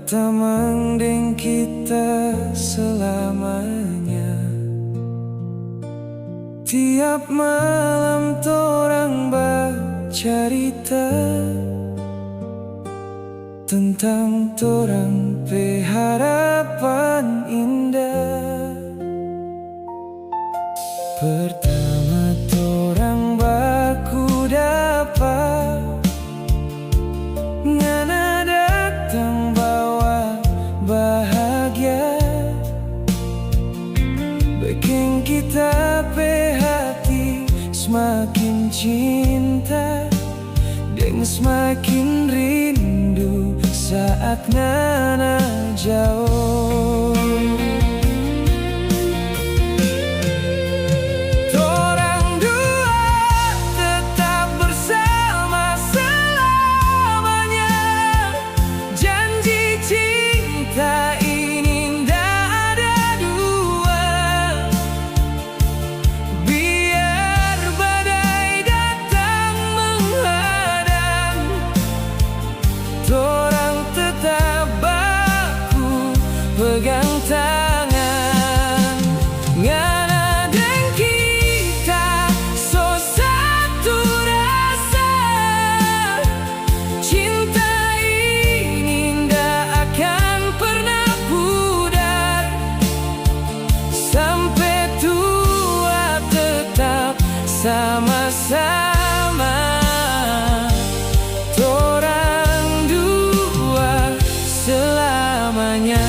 Pertama deng kita selamanya. Tiap malam torang bercerita tentang torang pe harapan indah. Pertama torang baku dapat ngana datang bawa bahagia, bikin kita pe hati semakin cinta dan semakin rindu saat ngana jauh. Pegang tangan, ngana dan kita so satu rasa. Cinta ini ndak akan pernah pudar, sampai tua tetap sama-sama. Torang dua selamanya.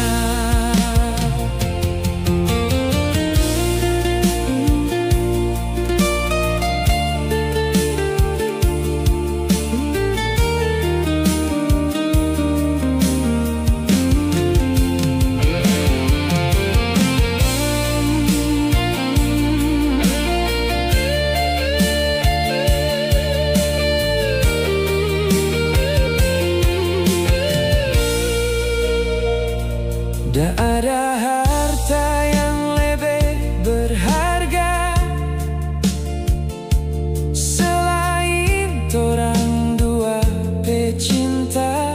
Tak ada harta yang lebih berharga selain torang dua pecinta.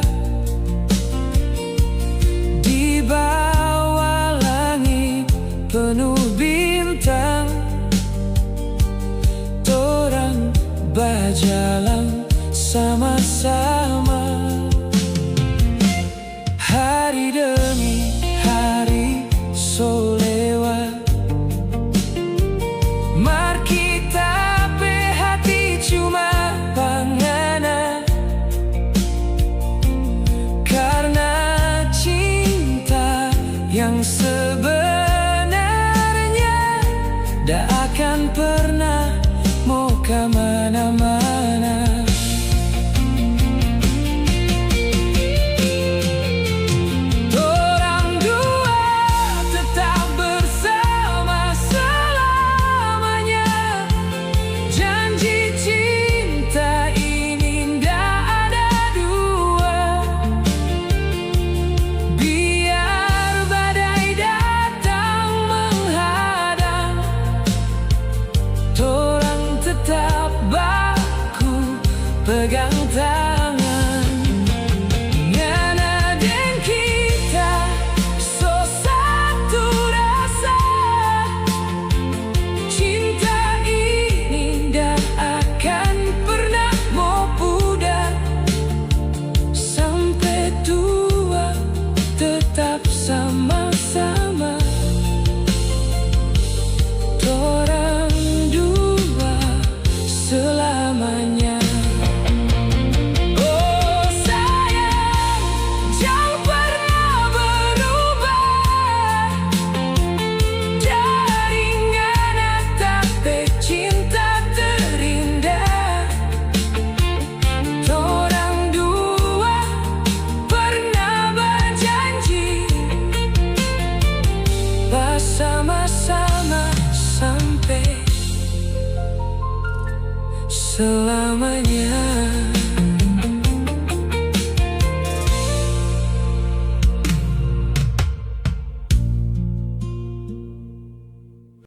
Di bawah langit penuh bintang, torang berjalan sama-sama. Hari demi hari so lewat, mar kita pe hati cuma panganan, karena cinta yang sebenarnya dak akan pernah mau kemana-mana. Pegang tangan, ngana dan kita so satu rasa. Cinta ini dak akan pernah mau pudar, sampai tua tetap sama-sama. Torang dua selamanya. Sama-sama sampai selamanya.